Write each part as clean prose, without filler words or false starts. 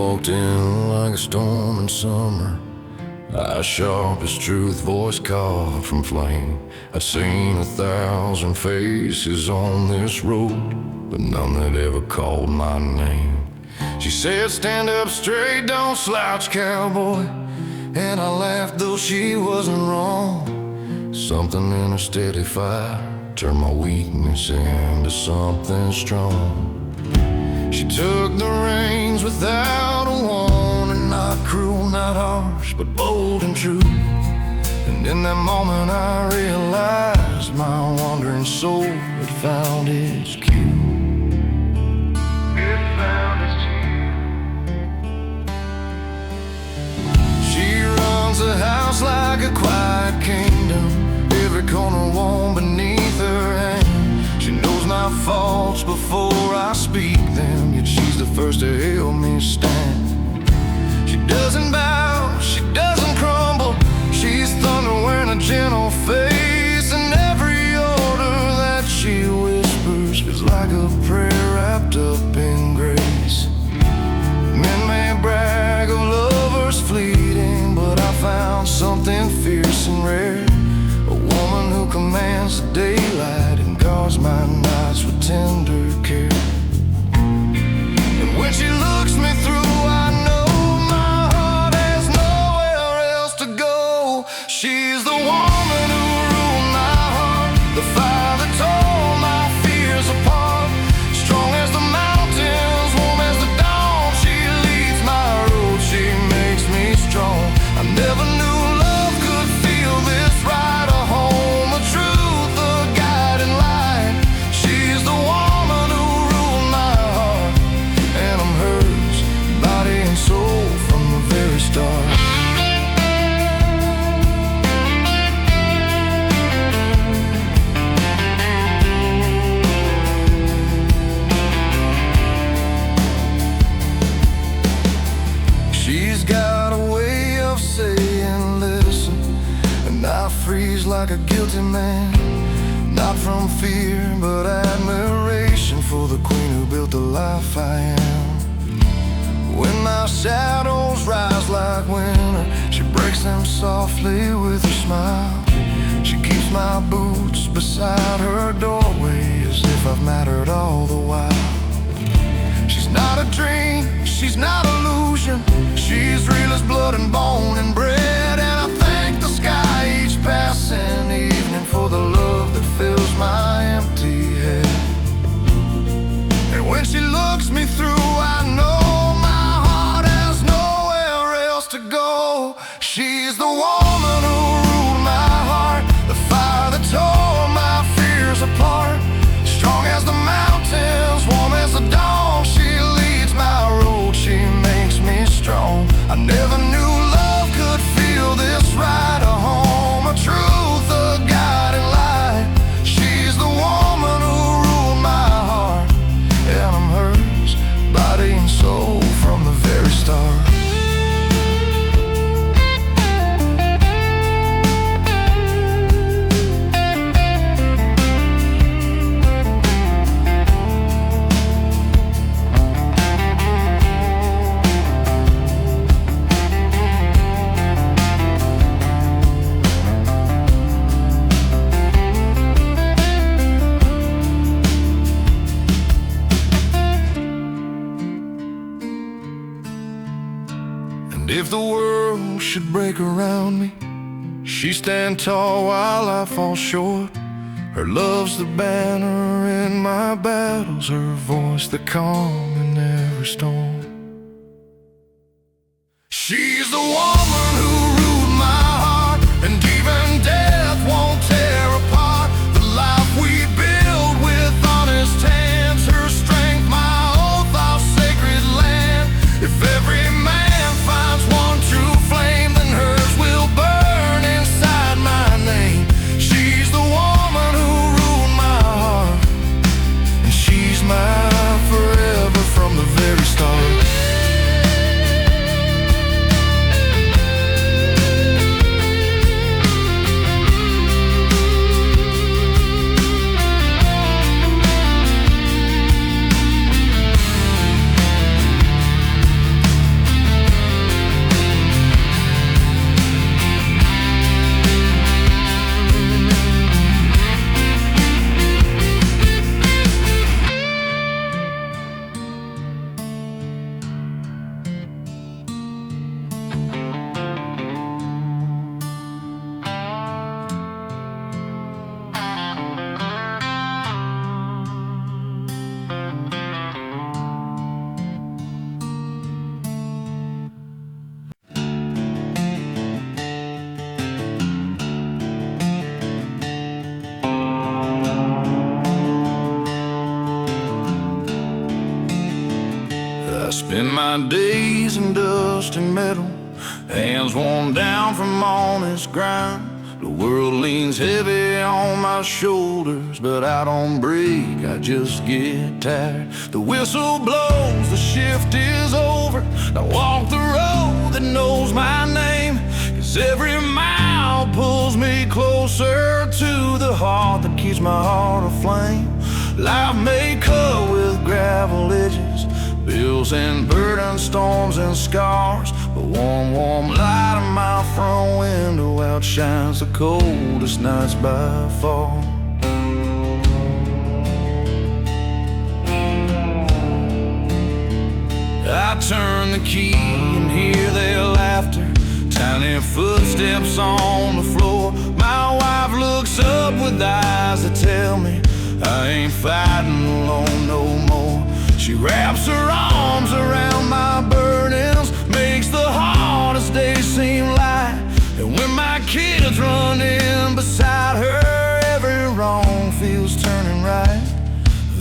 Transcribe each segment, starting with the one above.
walked in like a storm in summer, eyes sharp as truth, voice caught from flame. I'd seen 1,000 faces on this road, but none that ever called my name. She said, stand up straight, don't slouch, cowboy. And I laughed, though she wasn't wrong. Something in her steady fire turned my weakness into something strong. She took the reins without a warning, not cruel, not harsh, but bold and true. And in that moment I realized my wandering soul had found its cue. It found its cue. She runs the house like a quiet kingdom, every corner warm beneath her hand. She knows my faults before I speak them, yet she's the first to help me stand. She doesn't bow, she doesn't crumble, she's thunder wearing a gentle face. And every order that she whispers is like a prayer wrapped up in grace. Men may brag of lovers fleeting, but I found something fierce and rare, a woman who commands the daylight and guards my nights with tender care. And when she looks me through, I know my heart has nowhere else to go. She's the woman who ruled my heart, the fire that tore my fears apart. Strong as the mountains, warm as the dawn, she leads my road, she makes me strong. I never knew love could feel this right, a home, a truth, a guiding light. She's the woman who ruled my heart, and I'm hers, body and soul from the very start. She's got a way of saying listen, and I freeze like a guilty man, not from fear but admiration for the queen who built the life I am. When my shadows rise like winter, she breaks them softly with her smile. She keeps my boots beside her doorway as if I've mattered all the while. She's not a dream, she's not illusion, she's real as blood and bone and bread. And I thank the sky each passing evening for the love that fills my empty head. And when she looks me through, I know my heart has nowhere else to go. She's the woman who ruled my heart, the fire that tore my fears apart. Strong as the mountains, warm as the dawn, she leads my road, she makes me strong. I never knew love could feel this right, a home, a truth, a guiding light. She's the woman who ruled my heart, and I'm hers, body and soul from the very start. If the world should break around me, she stands tall while I fall short. Her love's the banner in my battles, her voice the calm in every storm. She's the woman who ruled my heart, and even death won't tear apart the life we build with honest hands. Her strength, my oath, our sacred land. If every man finds one true flame, then hers will burn inside my name. She's the woman who ruled my heart, and she's mine forever from the very start. Spend my days in dust and metal, hands worn down from honest grind. The world leans heavy on my shoulders, but I don't break, I just get tired. The whistle blows, the shift is over. Now walk the road that knows my name, 'cause every mile pulls me closer to the heart that keeps my heart aflame. Life may cut with gravel edges, bills and burdens, storms and scars, but one warm light in my front window outshines the coldest nights by far. I turn the key and hear their laughter, tiny footsteps on the floor. My wife looks up with eyes that tell me I ain't fighting alone no more. She wraps her arms around my burdens, makes the hardest days seem light. And when my kids run in beside her, every wrong feels turning right.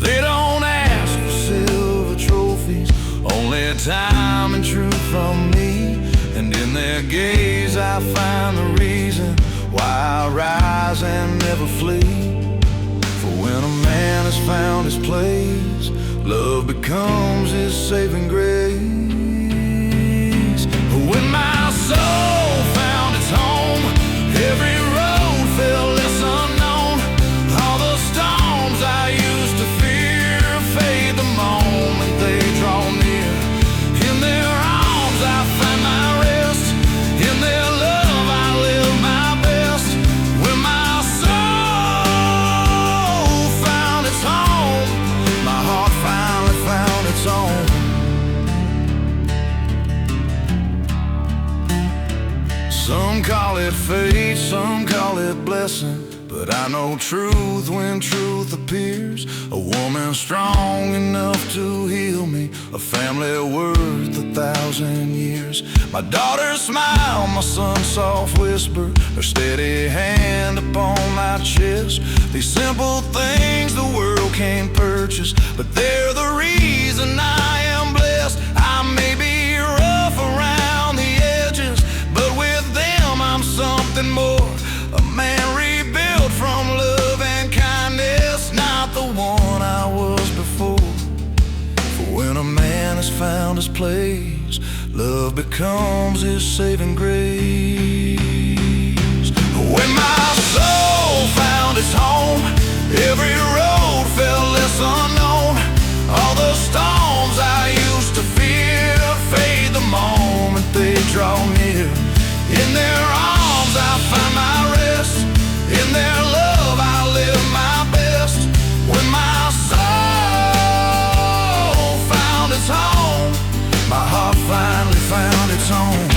They don't ask for silver trophies, only time and truth from me. And in their gaze I find the reason why I rise and never flee. For when a man has found his place, love becomes his saving grace. When my soul found its home, every road felt less unknown. All the storms I used to fear fade the moment they draw near. In their arms I find my rest, in their love I live my best. When my soul found its home, my heart finally found its own. Some call it fate, some call it blessing, but I know truth when truth appears. A woman strong enough to heal me, a family worth 1,000 years. My daughter's smile, my son's soft whisper, her steady hand upon my chest. These simple things the world can't purchase, but they're the reason I am blessed. I may be rough around the edges, but with them I'm something more. A man rebuilt from love and kindness, not the one I was before. For when a man has found his place, love becomes his saving grace. When my soul found its home, every road felt less unknown. All the storms I used to fear fade the moment they draw near. In their arms I find my rest, in their love I live my best. When my soul found its home, my heart finally found its own.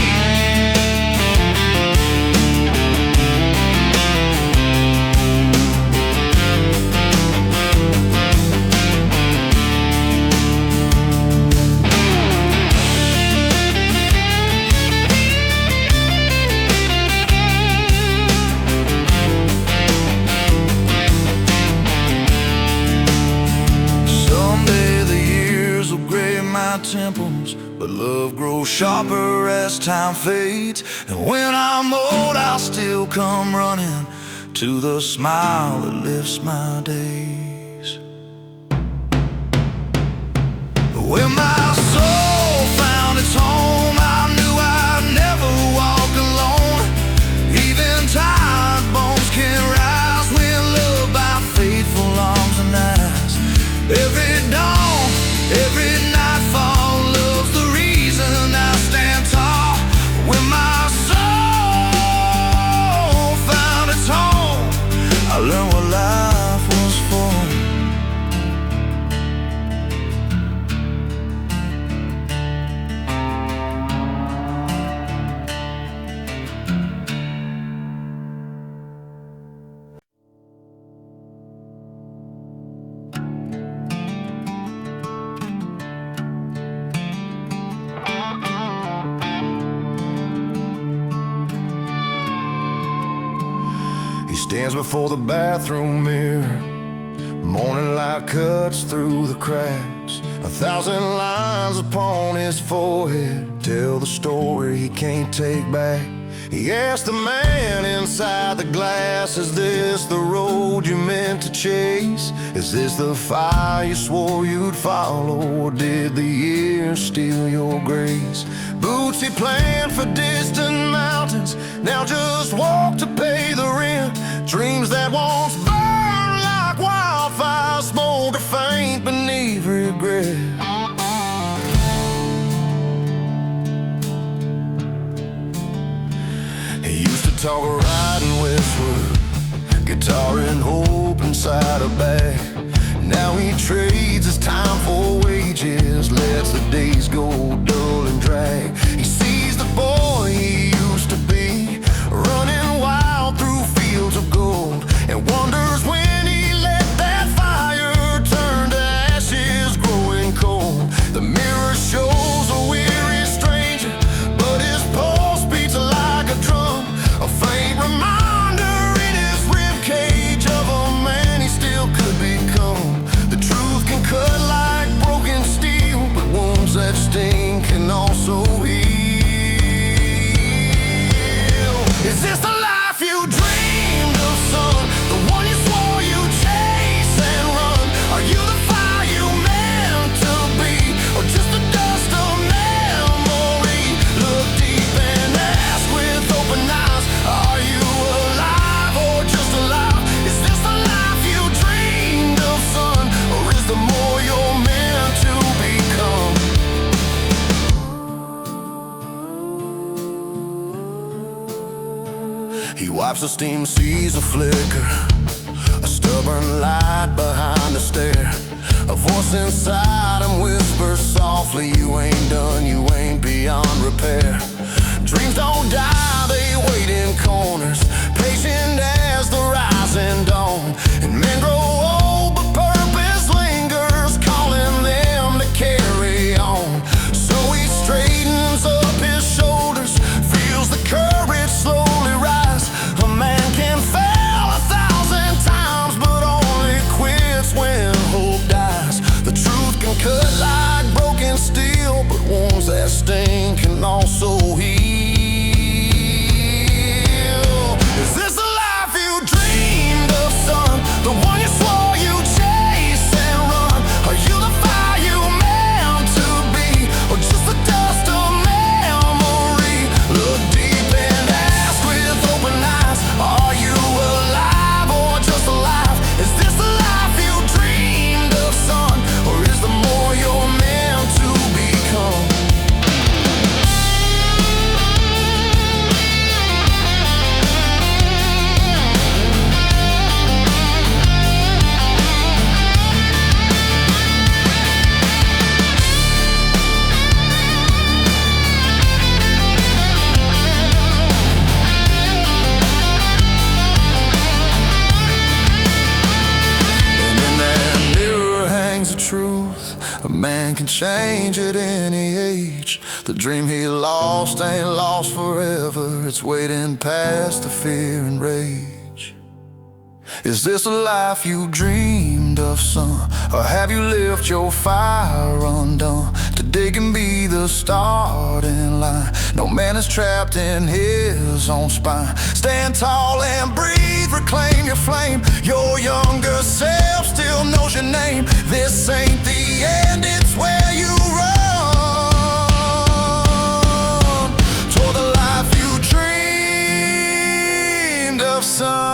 Temples, but love grows sharper as time fades. And when I'm old, I'll still come running to the smile that lifts my days. When my soul found its home, I knew I'd never walk alone. Even tired bones can rise when loved by faithful arms and eyes. Every dawn, every nightfall, love's the reason I stand tall. When my soul found its home, I learned what life was for. Stands before the bathroom mirror, morning light cuts through the cracks, 1,000 lines upon his forehead tell the story he can't take back. He asked the man inside the glass, is this the road you meant to chase? Is this the fire you swore you'd follow? Or did the years steal your grace? Boots he planned for distant mountains now just walk to pay the rent. Dreams that once burned like wildfire smolder faint beneath regret. He used to talk riding westward, guitar and hope inside a bag. Now he trades his time for wages, lets the days go dull and drag. He sees the boy he used to be, running wild through fields of gold, and wonders when he let that fire turn to ashes growing cold. The mirror shows a weary stranger, but his pulse beats like a drum, a faint reminder in his ribcage of a man he still could become. The truth can cut like broken steel, but wounds that sting can also heal. Is this the life you dreamed of, son? The one you swore you'd chase and run? Are you the fire you meant to be, or just the dust of memory? Look deep and ask with open eyes, are you alive or just alive? Is this the life you dreamed of, son, or is the more you're meant to become? He wipes the steam, sees a flicker, a stubborn light behind the stare. A voice inside him whispers softly, you ain't done, you ain't beyond repair. Dreams don't die, they wait in corners, patient as the rising dawn. And men grow old, but purpose lingers, calling them to carry on. So he straightens up his shoulders, feels the courage slowly rise. A man can fail 1,000 times, but only quits when hope dies. The truth can cut like broken steel, but wounds that sting can also heal. Is this the life you dreamed of, son? The one you swore you'd chase and run? Are you the fire you meant to be, or just the dust of memory? Look deep and ask with open eyes, are you alive or just alive? Is this the life you dreamed of, son, or is the more you're meant to become? And in that mirror hangs the truth, a man can change at any age. The dream he lost ain't lost forever, it's waiting past the fear and rage. Is this a life you dreamed of, son, or have you left your fire undone? Today can be the starting line, no man is trapped in his own spine. Stand tall and breathe, reclaim your flame. Your younger self still knows your name. This ain't the end, it's where you run toward the life you dreamed of, son.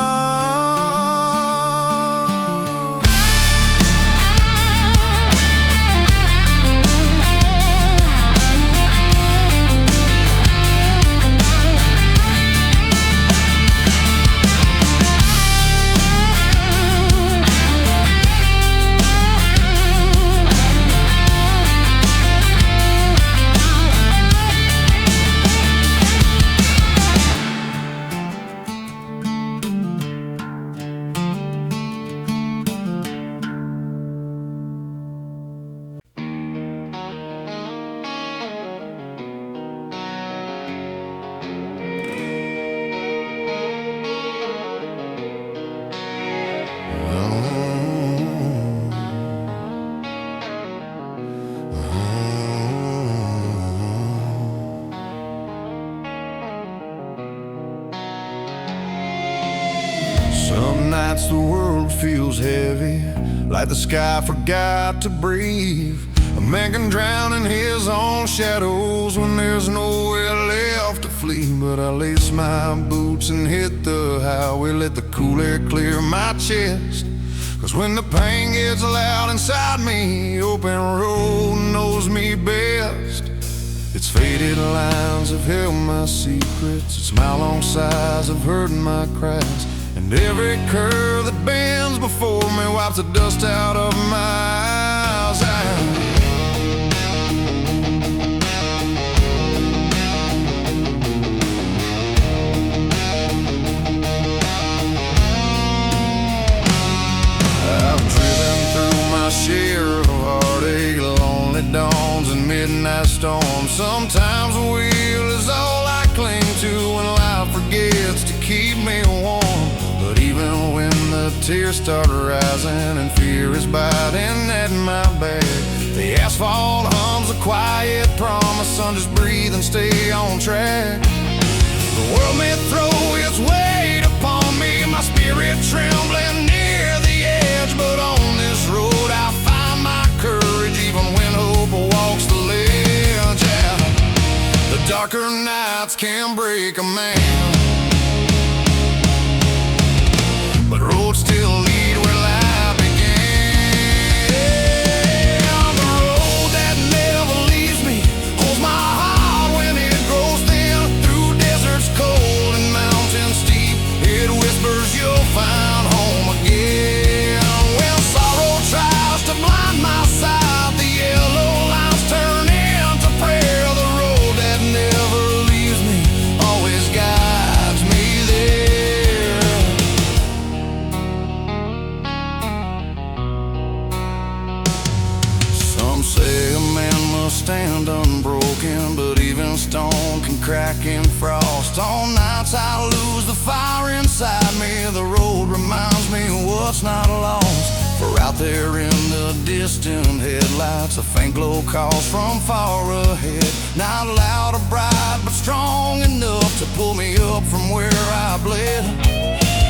nights the world feels heavy, like the sky forgot to breathe. A man can drown in his own shadows when there's nowhere left to flee. But I lace my boots and hit the highway, let the cool air clear my chest. 'Cause when the pain gets loud inside me, open road knows me best. Its faded lines have held my secrets, its mile-long sighs have heard my cries, and every curve that bends before me wipes the dust out of my eyes. I've driven through my share of heartache, lonely dawns and midnight storms. Sometimes a wheel is all I cling to when life forgets to keep me warm. But even when the tears start rising and fear is biting at my back, the asphalt hums a quiet promise, son, just breathe and stay on track. The world may throw its weight upon me, my spirit trembling near the edge, but on this road I find my courage even when hope walks the ledge. Yeah. The darker nights can break a man, but roads still lead where life began. The road that never leaves me holds my heart when it grows thin. Through deserts cold and mountains steep, it whispers you'll find home again. When sorrow tries to blind my sight, the yellow lines turn into prayer. The road that never leaves me always guides me there. Some say a man must stand unbroken, but even stone can crack in frost. On nights I lose the fire inside me, the road reminds me what's not lost. For out there in the distant headlights, a faint glow calls from far ahead. Not loud or bright, but strong enough to pull me up from where I bled.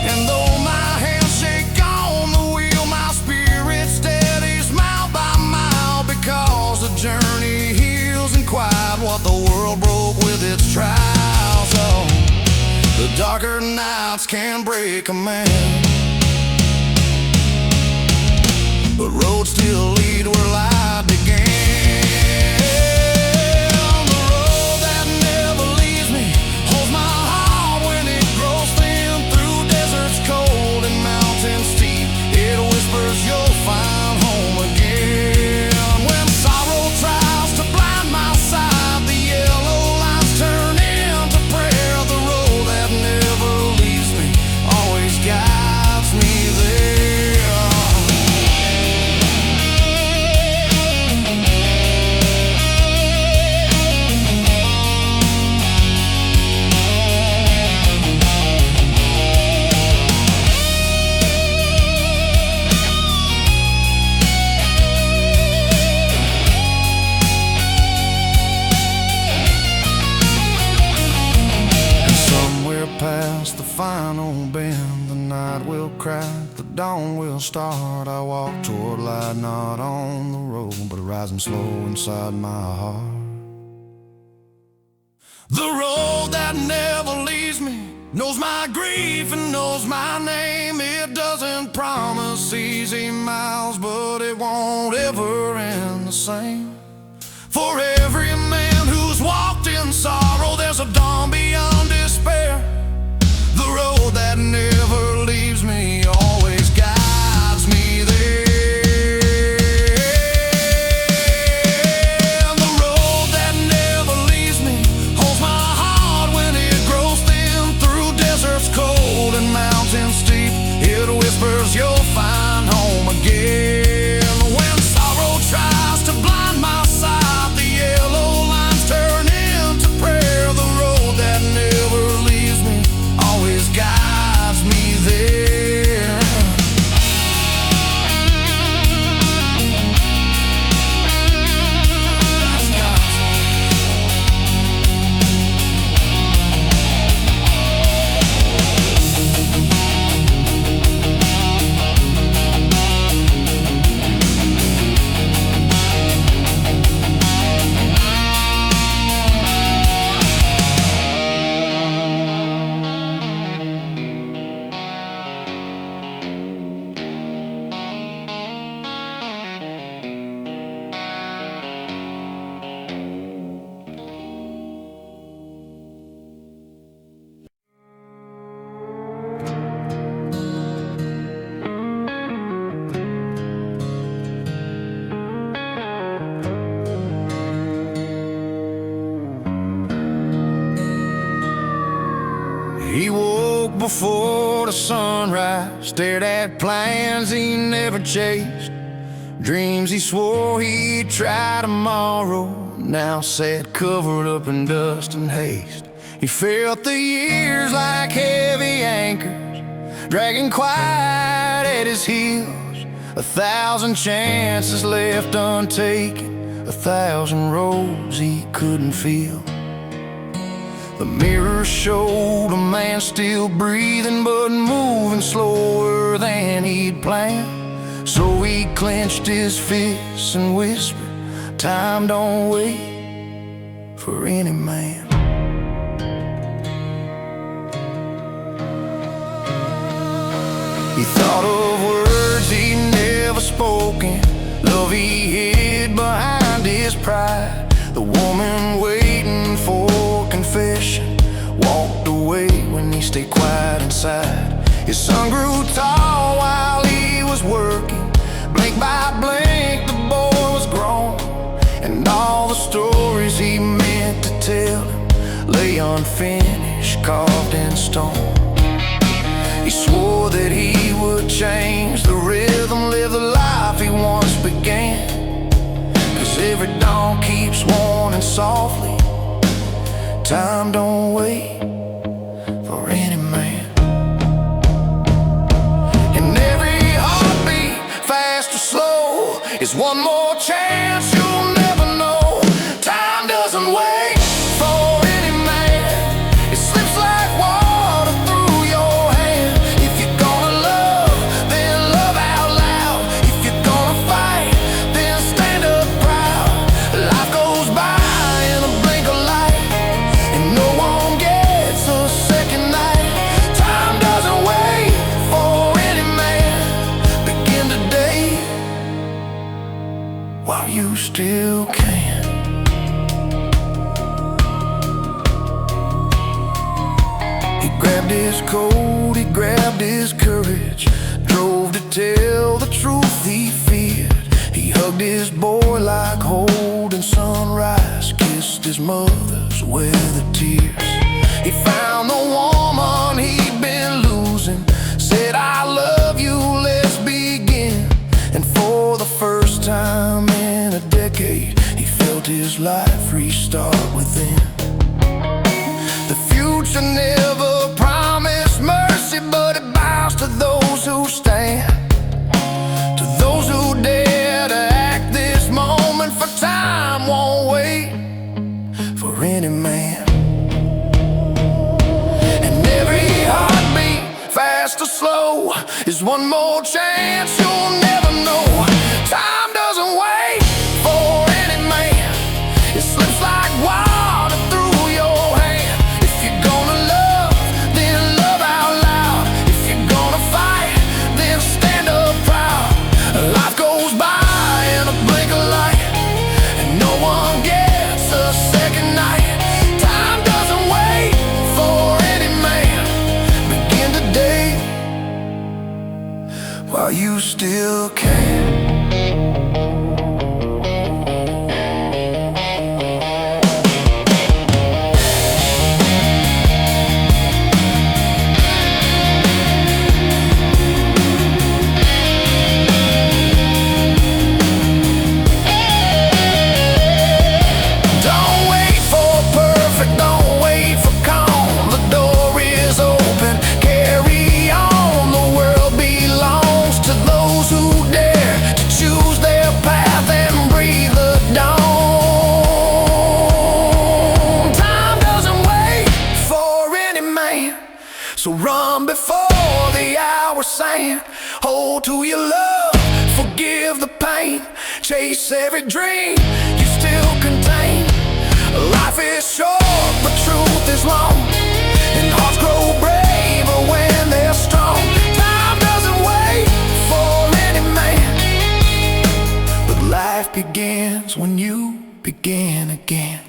And though my hands shake on the wheel, my spirit steadies mile by mile, because the journey heals in quiet what the world broke with its trials. Oh, the darker nights can break a man, but roads still lead where life began. The road that never leaves me holds my heart when it grows thin. Through deserts cold and mountains steep, it whispers you'll find home again. When sorrow tries to blind my sight, the yellow lines turn into prayer. The road that never leaves me always guides me there. Past the final bend, the night will crack, the dawn will start. I walk toward light, not on the road, but rising slow inside my heart. The road that never leaves me knows my grief and knows my name. It doesn't promise easy miles, but it won't ever end the same. For every man who's walked in sorrow, there's a dawn beyond despair. The road that never leaves me always guides me there. The road that never leaves me holds my heart when it grows thin. Through deserts cold and mountains steep, it whispers you'll find home again. When sorrow tries to blind my sight, the yellow lines turn into prayer. The road that never leaves me before the sunrise, stared at plans he never chased, dreams he swore he'd try tomorrow, now sat covered up in dust and haste. He felt the years like heavy anchors, dragging quiet at his heels, 1,000 chances left untaken, 1,000 roads he couldn't feel. The mirror showed a man still breathing but moving slower than he'd planned. So he clenched his fists and whispered, "Time don't wait for any man." He thought of words he'd never spoken, love he hid behind his pride. The woman waiting for confession walked away when he stayed quiet inside. His son grew tall while he was working, blink by blink the boy was grown, and all the stories he meant to tell him lay unfinished, carved in stone. He swore that he would change the rhythm, live the life he once began, 'cause every dawn keeps warning softly, time don't wait for any man. And every heartbeat, fast or slow, is one more chance you'll never know. Time doesn't wait for any man, it slips like water through your hand. If you're gonna love, then love out loud. If you're gonna fight, then stand up proud. Life goes by in a blink of light, and no one gets a second night. Time doesn't wait for any man. Begin today while you still can. He grabbed his coat, he grabbed his courage, drove to tell the truth he feared. He hugged his boy like holding sunrise, kissed his mother's weathered tears. He found the woman he'd been losing, said, "I love you, let's begin." And for the first time in a decade, he felt his life restart within. The future never promised mercy, but it bows to those who stand, to those who dare to act this moment, for time won't wait for any man. And every heartbeat, fast or slow, is one more chance you'll never know. Time doesn't wait for any man, it slips like water through your hand. If you're gonna love, then love out loud. If you're gonna fight, then stand up proud. Life goes by in a blink of light, and no one gets a second night. Time doesn't wait for any man. Begin today while you still can. Don't wait for perfect, don't wait for calm. The door is open, carry on. The world belongs to those who dare to choose their path and breathe the dawn. Time doesn't wait for any man, so run before the hour's saying, hold to your love, forgive the pain, chase every dream you still contain. Life is short, but truth is long, and hearts grow braver when they're strong. Time doesn't wait for any man, but life begins when you begin again.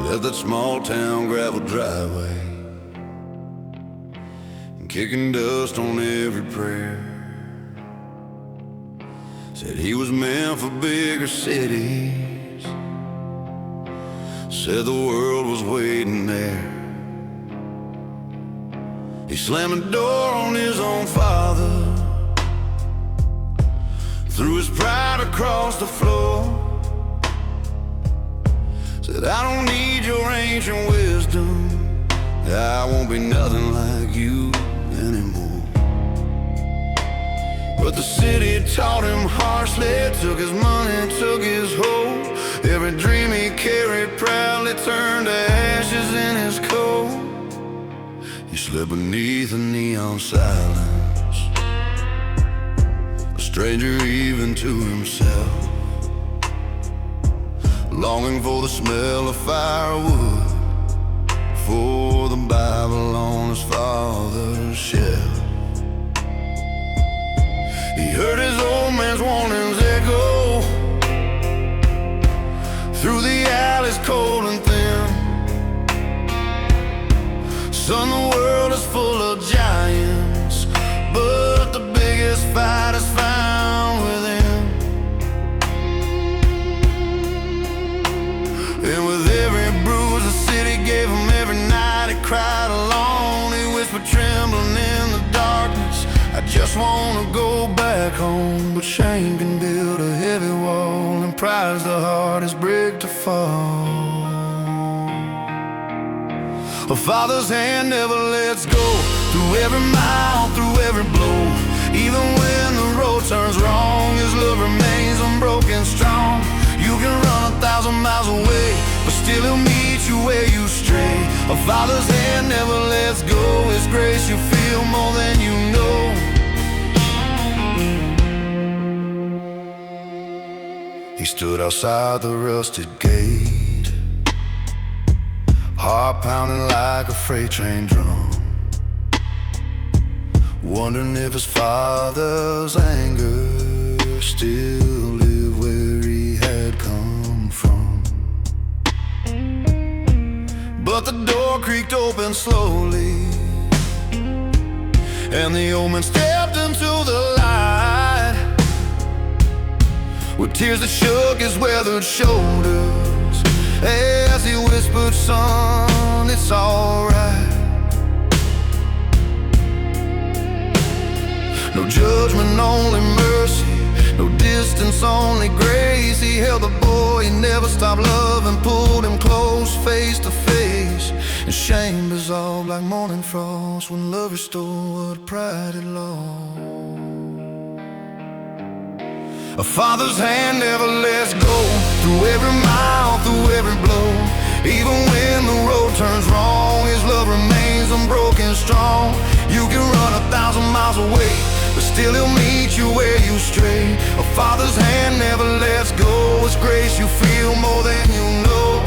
left that small town gravel driveway, kicking dust on every prayer. Said he was meant for bigger cities, said the world was waiting there. He slammed the door on his own father, threw his pride across the floor. Said, I don't need your ancient wisdom, I won't be nothing like you anymore. But the city taught him harshly, took his money, took his hope. Every dream he carried proudly turned to ashes in his coat. He slept beneath a neon silence, a stranger even to himself, longing for the smell of firewood, for the Bible on his father's shelf. He heard his old man's warnings echo through the alleys cold and thin. Son, the world is full of giants, but the biggest fight is found within. And with every bruise the city gave him every night, he cried alone. He whispered trembling in the darkness, I just wanna go back home. But shame can build a heavy wall, and pride's the hardest brick to fall. A father's hand never lets go, through every mile, through every blow. Even when the road turns wrong, his love remains unbroken strong. You can run 1,000 miles away, but still he'll meet you where you stray. A father's hand never lets go, his grace you feel more than you know. He stood outside the rusted gate, heart pounding like a freight train drum, wondering if his father's anger still lived where he had come from. But the door creaked open slowly, and the old man stepped into the light, with tears that shook his weathered shoulders, as he whispered, son, it's alright. No judgment, only mercy, no distance, only grace. He held the boy, he never stopped loving, pulled him close, face to face. And shame dissolved like morning frost when love restored what pride had lost. A father's hand never lets go, through every mile, through every blow. Even when the road turns wrong, his love remains unbroken strong. You can run 1,000 miles away, but still he'll meet you where you stray. A father's hand never lets go, his grace you feel more than you know.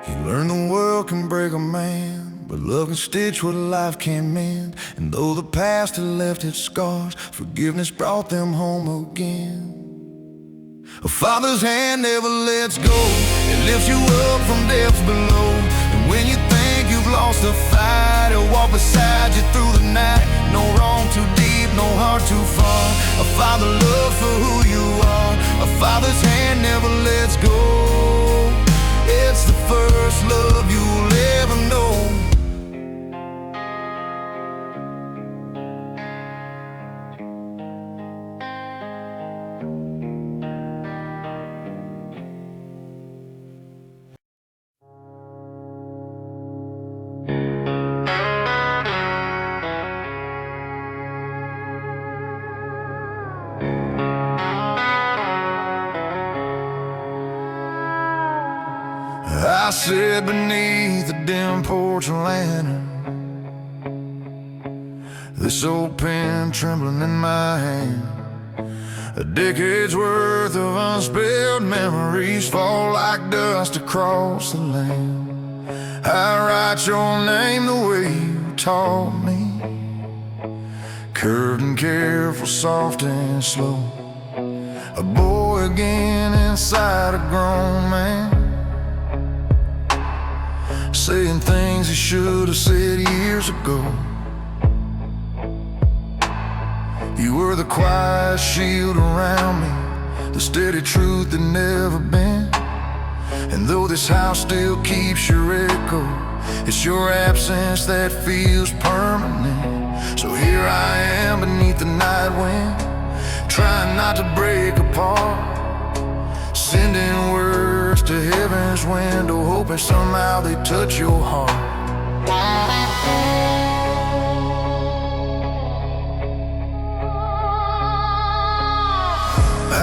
He learned the world can break a man, but love can stitch what life can't mend. And though the past had left its scars, forgiveness brought them home again. A father's hand never lets go, it lifts you up from depths below. And when you think you've lost the fight, he'll walk beside you through the night. No wrong too deep, no heart too far. A father love for who you are. A father's hand never lets go, it's the first love you'll ever know. I sit beneath the dim porch lantern, This old pen trembling in my hand, a decade's worth of unspilled memories fall like dust across the land. I write your name the way you taught me, curved and careful, soft and slow. A boy again inside a grown man, saying things he should have said years ago. You were the quiet shield around me, the steady truth that never bent. And though this house still keeps your echo, it's your absence that feels permanent. So here I am beneath the night wind, trying not to break apart, sending words to heaven's window, hoping somehow they touch your heart.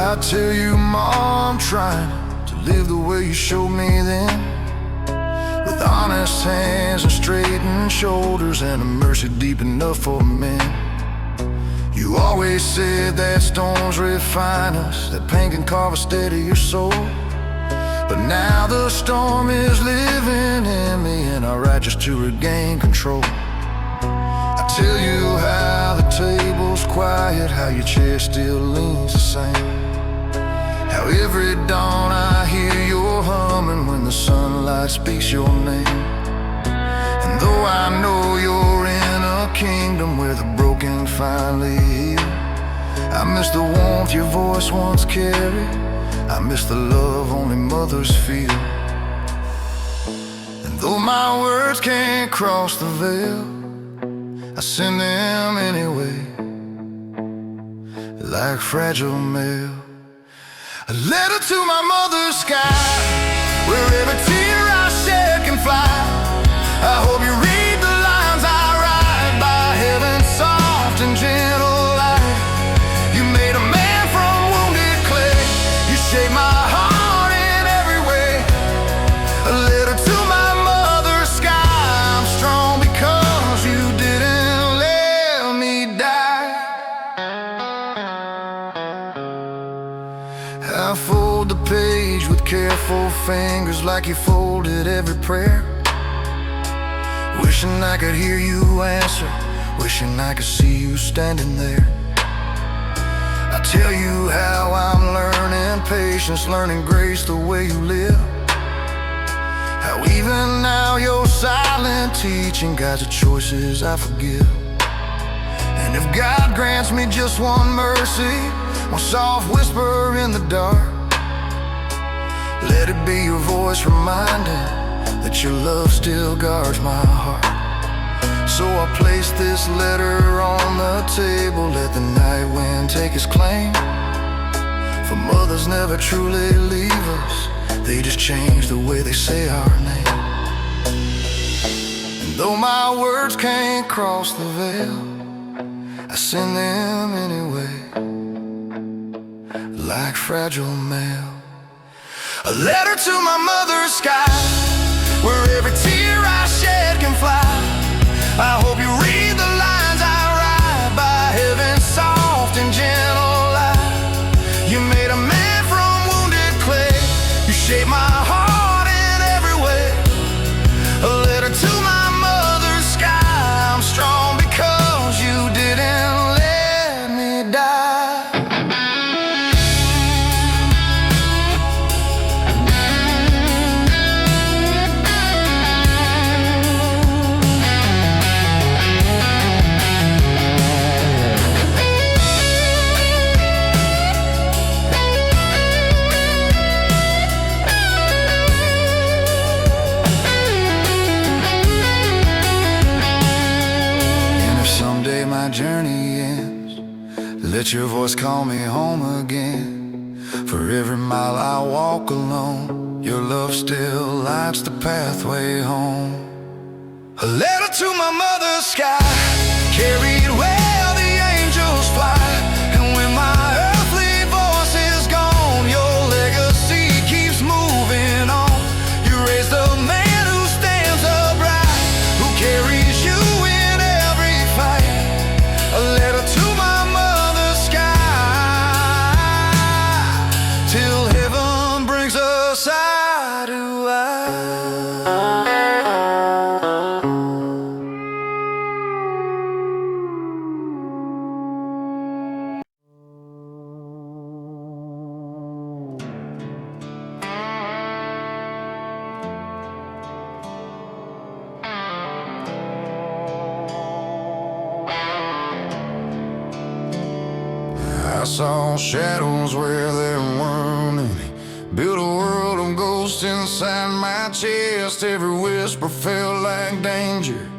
I tell you, Mom, I'm trying to live the way you showed me then, with honest hands and straightened shoulders and a mercy deep enough for men. You always said that storms refine us, that pain can carve a steadier soul. But now the storm is living in me, and I write just to regain control. I tell you how the table's quiet, how your chair still leans the same, how every dawn I hear your humming when the sunlight speaks your name. And though I know you're in a kingdom where the broken finally heal, I miss the warmth your voice once carried, I miss the love only mothers feel. And though my words can't cross the veil, I send them anyway, like fragile mail. A letter to my mother's sky, where every tear I shed can fly. I hope you read the lines I write by heaven's soft and gentle light. You made a man from wounded clay, you shaped my heart in every way. A letter to my mother's sky, I'm strong because you didn't let me die. I fold the page with careful fingers like you folded every prayer, wishing I could hear you answer, wishing I could see you standing there. I tell you how I'm learning patience, learning grace the way you live, how even now your silent teaching guides the choices I forgive. And if God grants me just one mercy, one soft whisper in the dark, let it be your voice reminding that your love still guards my heart. So I place this letter on the table, let the night wind take its claim. For mothers never truly leave us, they just change the way they say our name. And though my words can't cross the veil, I send them anyway, like fragile mail. A letter to my mother's sky, where every tear I shed can fly. I hope you read the lines I write by heaven's soft and gentle light. You made a man from wounded clay, you shaped my heart in every way. A letter to my mother's sky, I'm strong because you didn't let me die. My journey ends, let your voice call me home again. For every mile I walk alone, your love still lights the pathway home. A letter to my mother's sky, carried where the angels fly. And when my earthly voice is gone, your legacy keeps moving on. You raised a man who stands upright, who carries you in every fight. I saw shadows where there weren't any. Built a world of ghosts inside my chest. Every whisper felt like danger,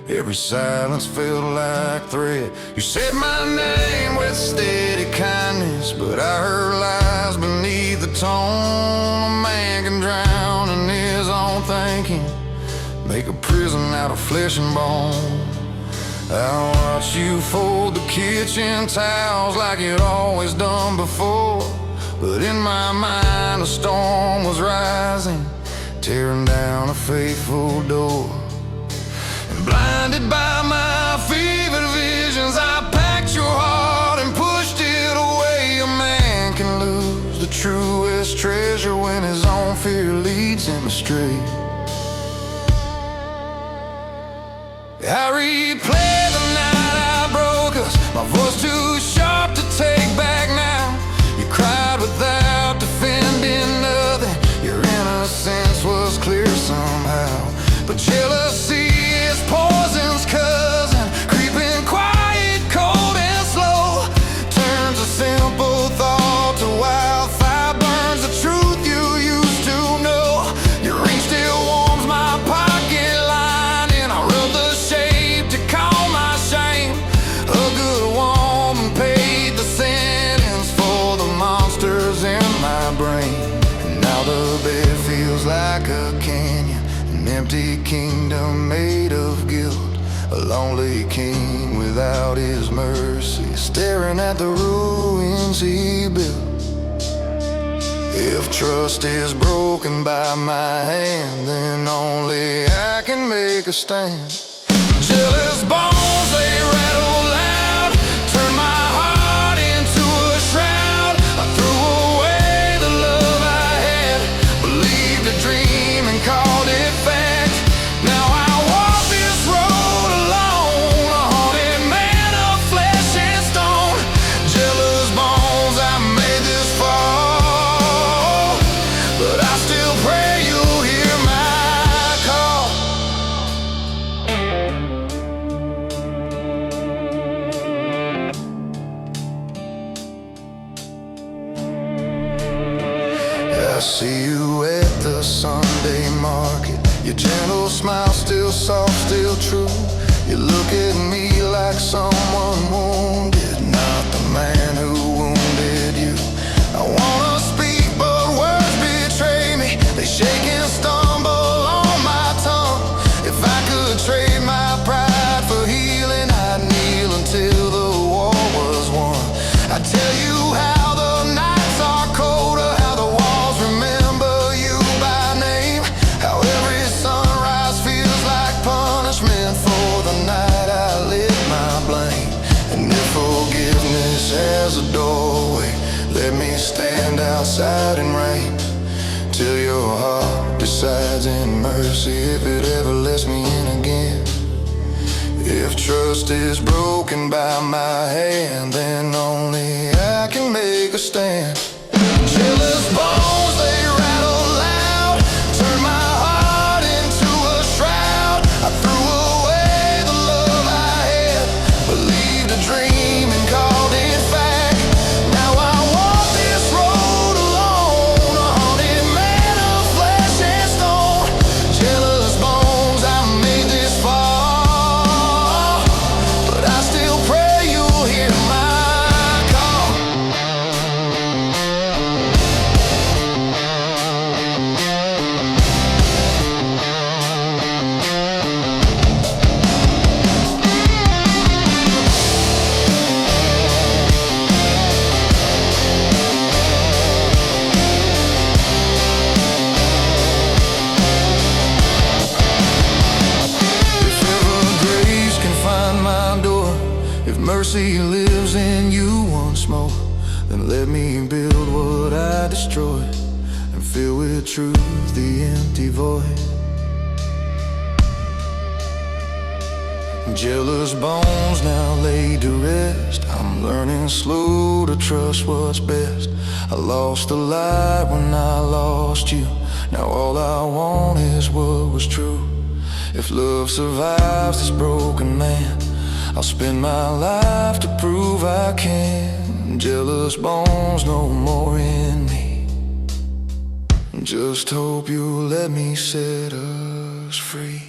every silence felt like threat. You said my name with steady kindness, but I heard lies beneath the tone. A man can drown in his own thinking, make a prison out of flesh and bone. I watched you fold the kitchen towels like you'd always done before, but in my mind a storm was rising, tearing down a faithful door. And blinded by my fevered visions, I packed your heart and pushed it away. A man can lose the truest treasure when his own fear leads him astray. I replay the night I broke us, my voice too sharp to take back now. You cried without defending nothing, your innocence was clear somehow. But jealousy is poison's cousin, creeping quiet, cold and slow. Turns a simple thought to wildfire, burns the truth you used to know. Your ring still warms my pocket lining, I rub the shape to calm my shame. A good woman paid the sentence for the monsters in my brain. And now the bed feels like a canyon, an empty kingdom made of guilt. A lonely king without his mercy, staring at the ruins he built. If trust is broken by my hand, then only I can make a stand. Jealous bones, they rattle loud, turn my heart into a shroud. I threw away the love I had, believed a dream and called it fact. Now I walk this road alone, a haunted man of flesh and stone. Jealous bones, I made this fall, but I still pray you'll hear my call. I see you at the Sunday market, your gentle smile still soft, still true. You look at me like someone wounded, not the man who wounded you. I wanna speak but words betray me, they shake and stumble on my tongue. If I could trade my pride for healing, I'd kneel until the war was won. I tell you how the nights are colder, how the walls remember you by name, how every sunrise feels like punishment for the night I lit my blame. And if forgiveness has a doorway, let me stand outside in rain, till your heart decides in mercy if it ever lets me in again. If trust is broken by my hand, then only I can make a stand. Jealous bones, they rattle loud, turn my heart into a shroud. I threw away the love I had, believed a dream and called it fact. Now I walk this road alone, a haunted man of flesh and stone. Jealous bones, I made this fall, but I still pray you'll hear my call. If ever grace can find my door, if mercy lives in you once more, then let me build what I destroyed and fill with truth the empty void. Jealous bones now laid to rest, I'm learning slow to trust what's best. I lost the light when I lost you, now all I want is what was true. If love survives this broken man, I'll spend my life to prove I can. Jealous bones no more in me. Just hope you'll let me set us free.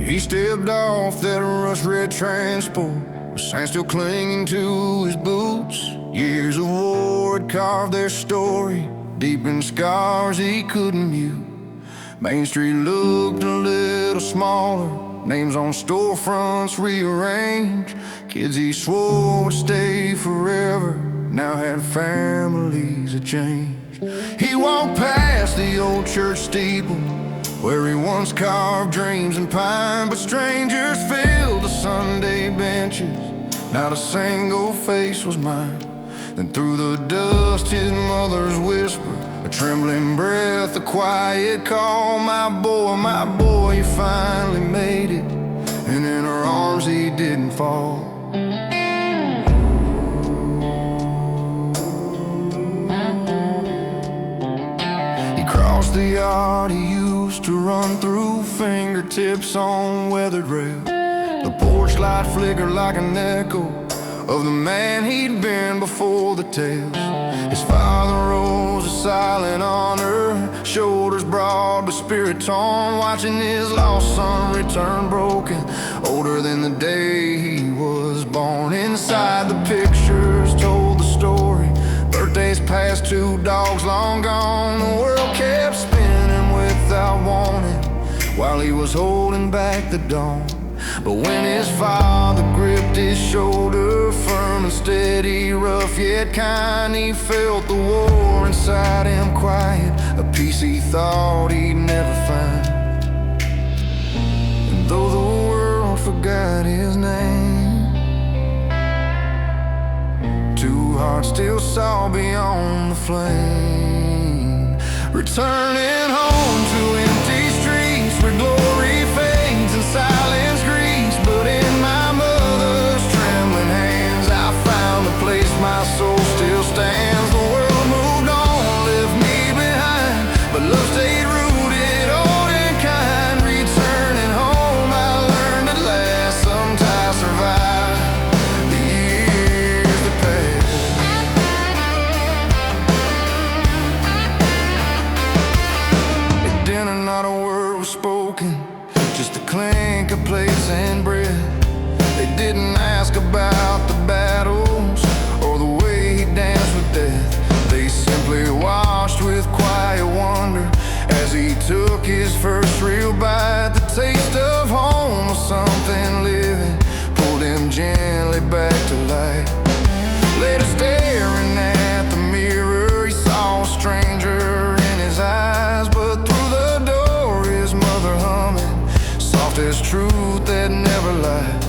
He stepped off that rust-red transport, with sand still clinging to his boots. Years of war had carved their story deep in scars he couldn't mute. Main Street looked a little smaller, names on storefronts rearranged. Kids he swore would stay forever now had families that changed. He walked past the old church steeple where he once carved dreams in pine, but strangers filled the Sunday benches. Not a single face was mine. Then through the dust his mother's whisper, a trembling breath, a quiet call. My boy, you finally made it. And in her arms he didn't fall. He crossed the yard he used to run through, fingertips on weathered rail. The porch light flickered like an echo of the man he'd been before the tales. His father rose a silent honor, shoulders broad but spirit torn, watching his lost son return broken, older than the day he was born. Inside the pictures told the story, birthdays past, 2 dogs long gone. The world kept spinning without warning while he was holding back the dawn. But when his father gripped his shoulder, firm and steady, rough yet kind, he felt the war inside him quiet, a peace he thought he'd never find. And though the world forgot his name, 2 hearts still saw beyond the flame. Returning home to empty streets where glory fades and silence grieves, but in my mother's trembling hands I found a place my soul still stands. The world moved on, left me behind, but love stayed rooted, old and kind. Returning home I learned at last, sometimes survive the years that passed. At dinner not a word was spoken, just the clink of plates and bread. They didn't ask about the battles or the way he danced with death. They simply watched with quiet wonder as he took his first real bite. The taste of home was something living, pulled him gently back to life. Later staring at the mirror, he saw a stranger in his eyes, but through the door his mother humming, soft as truth that never lies.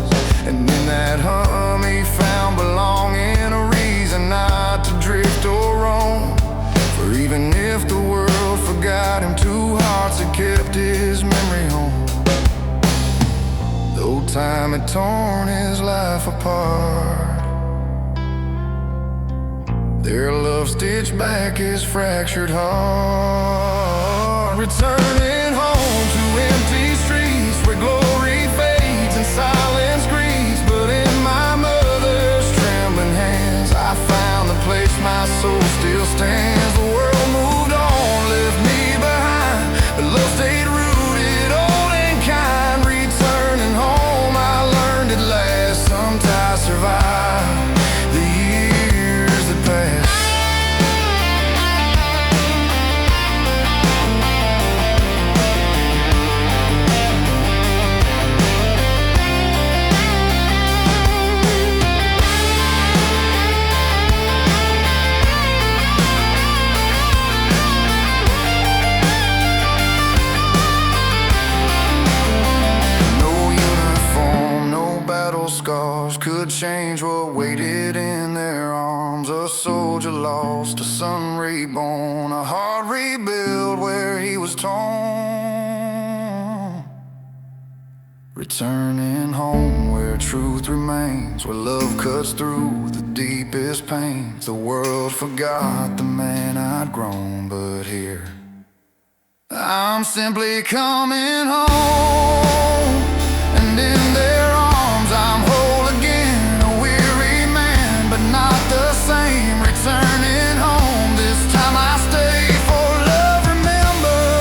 And in that hum he found belonging, a reason not to drift or roam. For even if the world forgot him, 2 hearts had kept his memory home. Though time had torn his life apart, their love stitched back his fractured heart. Returning home to empty streets where glory fades and silence grieves, but in my mother's trembling hands I found the place my soul still stands. The world moved on, left me behind, but love stayed rooted, old and kind. Returning home I learned at last, sometimes survive the years that passed. sister lost, a son reborn, a heart rebuilt where he was torn. Returning home where truth remains, where love cuts through the deepest pains. The world forgot the man I'd grown, but here I'm simply coming home, and in their arms I'm whole again, a weary man, but not the same. Returning home, this time I stay, for love remembers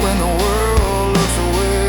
when the world looks away.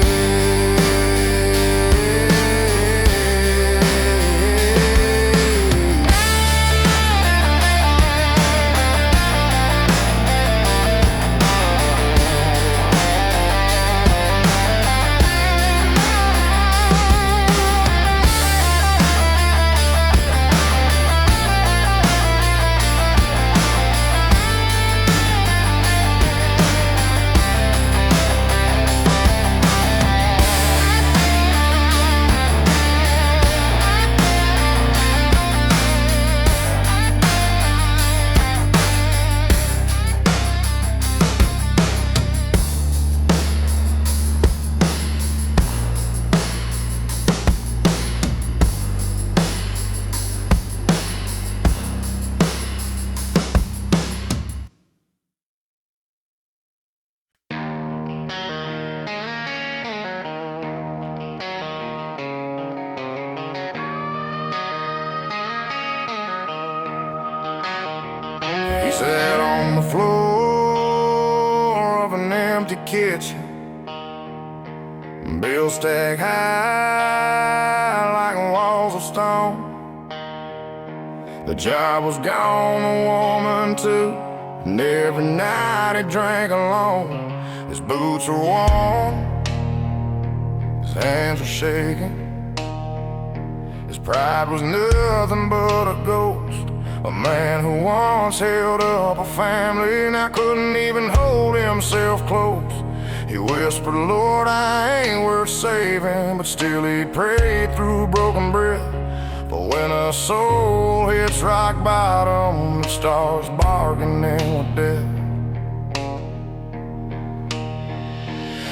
He sat on the floor of an empty kitchen, bills stacked high like walls of stone. The job was gone, the woman too, and every night he drank alone. His boots were worn, his hands were shaking. His pride was nothing but a ghost. A man who once held up a family now couldn't even hold himself close. He whispered, Lord, I ain't worth saving, but still he prayed through broken breath. But when a soul hits rock bottom, it starts bargaining with death.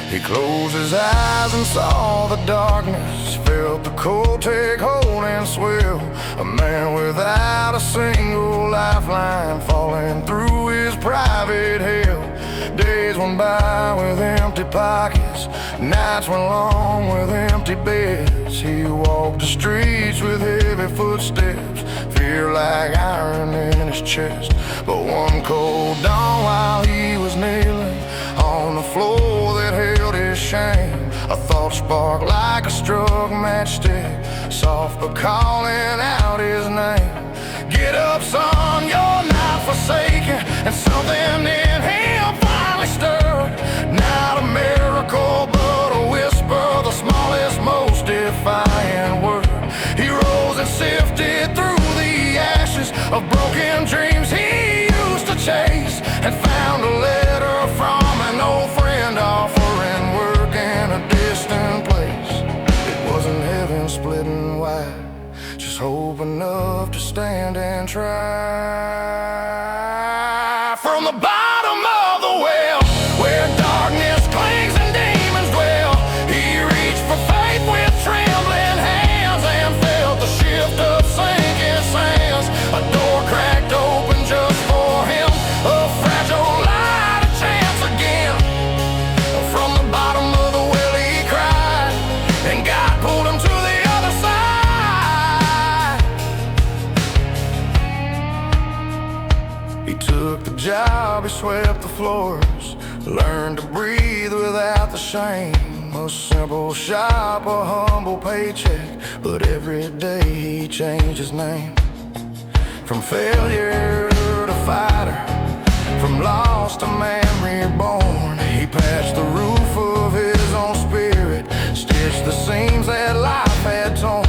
He closed his eyes and saw the darkness, felt the cold take hold and swell. A man without a single lifeline, falling through his private hell. Days went by with empty pockets, nights went long with empty beds. He walked the streets with heavy footsteps, fear like iron in his chest. But one cold dawn while he was kneeling on the floor that held his shame, a thought sparked like a struck matchstick, soft but calling out his name. Get up, son, you're not forsaken. And something in him finally stirred. Not a miracle, but a whisper, the smallest, most defiant word. He rose and sifted through the ashes of broken dreams he used to chase, and found a letter from an old friend offering work in a distant place. It wasn't heaven splitting wide, just hope enough to stand and try. From the bottom of the well, where darkness clings and demons dwell, he reached for faith with trembling hands, and felt the shift of sinking sands. A door cracked open just for him, a fragile light, a chance again. From the bottom of the well he cried, and God pulled him to the other side. He took the job, he swept the floors, learned to breathe without the shame. A simple shop, a humble paycheck, but every day he changed his name. From failure to fighter, from lost to man reborn. He patched the roof of his own spirit, stitched the seams that life had torn.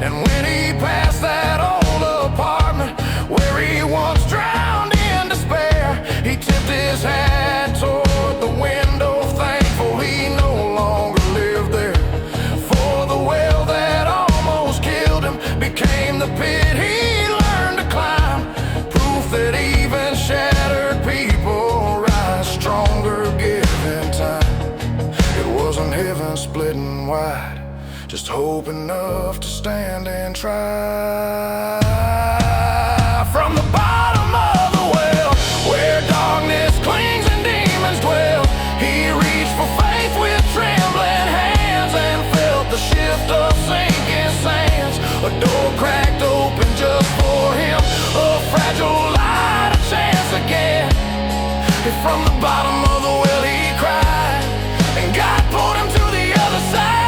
And when he passed that old apartment where he once drowned in despair, he tipped his hat toward the window, thankful he no longer lived there. For the well that almost killed him became the pit just hope enough to stand and try. From the bottom of the well, where darkness clings and demons dwell, he reached for faith with trembling hands and felt the shift of sinking sands. A door cracked open just for him, a fragile light, a chance again. And from the bottom of the well he cried, and God pulled him to the other side.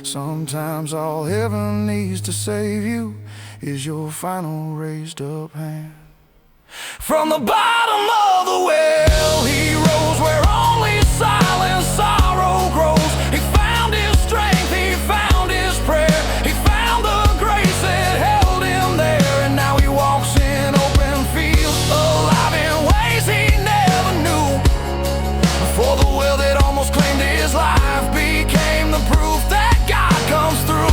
Sometimes all heaven needs to save you is your final raised up hand. From the bottom of the well he rose, where only silent sorrow grows. He found his strength, he found his prayer, he found the grace that held him there. And now he walks in open fields, alive in ways he never knew. For the well that almost claimed his life became the proof that God comes through.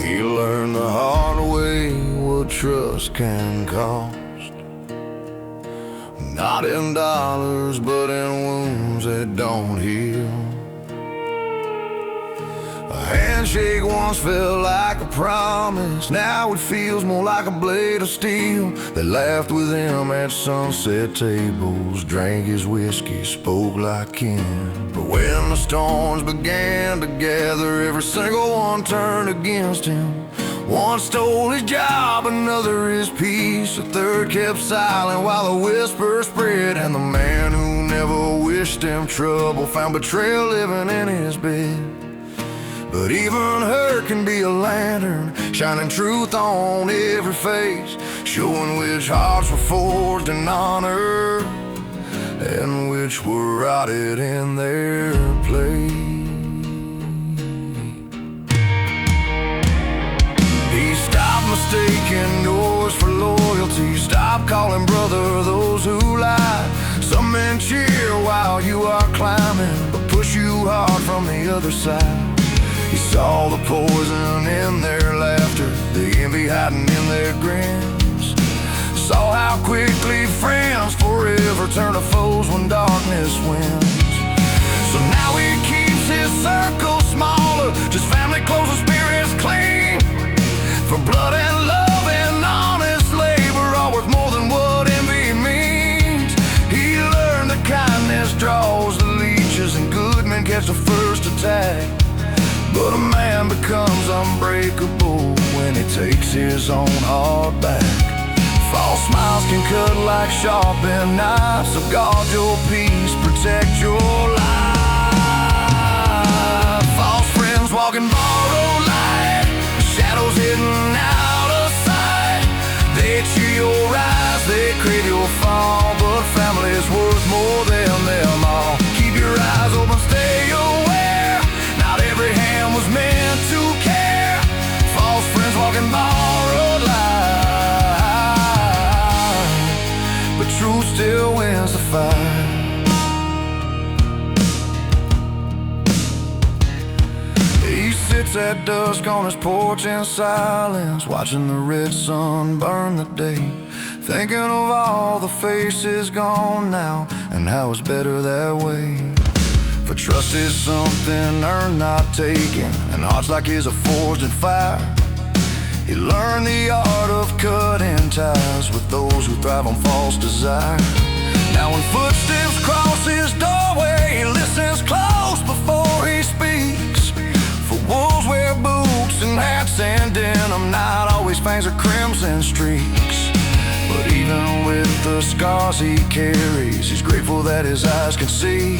He learned the hard way what trust can cost. Not in dollars, but in wounds that don't heal. A handshake once felt like a promise, now it feels more like a blade of steel. They laughed with him at sunset tables, drank his whiskey, spoke like kin. But when the storms began to gather, every single one turned against him. One stole his job, another his peace, a third kept silent while the whisper spread. And the man who never wished him trouble found betrayal living in his bed. But even hurt can be a lantern, shining truth on every face, showing which hearts were forged in honor and which were rotted in their place. He stopped mistaking yours for loyalty, stop calling brother those who lie. Some men cheer while you are climbing, but push you hard from the other side. He saw the poison in their laughter, the envy hiding in their grins. Saw how quickly friends forever turn to foes when darkness wins. So now he keeps his circle smaller, just family close and spirits clean. For blood and love and honest labor are worth more than what envy means. He learned that kindness draws the leeches and good men catch the first attack. But a man becomes unbreakable when he takes his own heart back. False smiles can cut like sharpened knives, so guard your peace, protect your life. False friends walking borrowed light, shadows hidden out of sight. They cheer your rise, they crave your fall, but family's worth more than them all. Keep your eyes open, stay aware, not every hand was meant to care. False friends walking borrowed light, but truth still wins the fight. He sits sits at dusk on his porch in silence, watching the red sun burn the day, thinking of all the faces gone now and how it's better that way. For trust is something earned, not taken, and hearts like his are forged in fire. He learned the art of cutting ties with those who thrive on false desire. Now when footsteps cross his doorway, he listens close before he speaks. For wolves wear boots and hats and denim, not always fangs or crimson streaks. But even with the scars he carries, he's grateful that his eyes can see.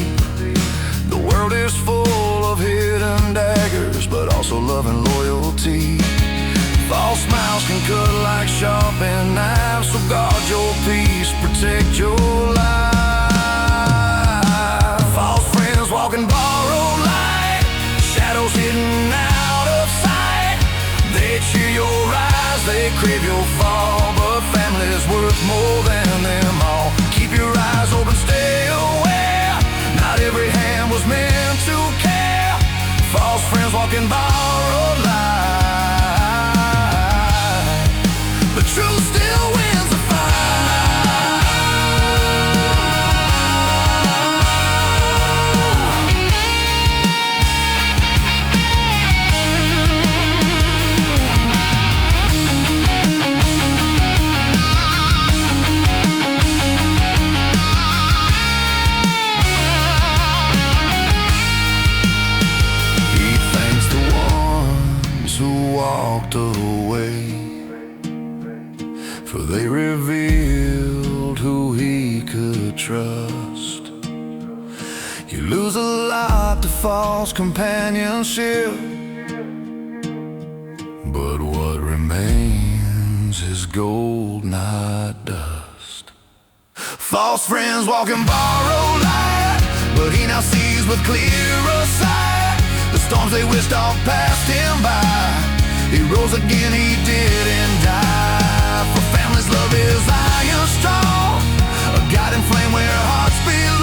The world is full of hidden daggers, but also love and loyalty. False smiles can cut like sharpened knives, so guard your peace, protect your life. False friends walking borrowed light, shadows hidden out of sight. They cheer your rise, they crave your fall, but family's worth more than them all. Keep your eyes open, stay aware, not every hand was meant to care. False friends walking borrowed light. Truth still wins the He thanks the ones who walked away, for they revealed who he could trust. You lose a lot to false companionship, but what remains is gold, not dust. False friends walking borrowed light, but he now sees with clearer sight. The storms they wished off passed him by. He rose again, he didn't die. For family's love is iron strong, a guiding flame where hearts belong.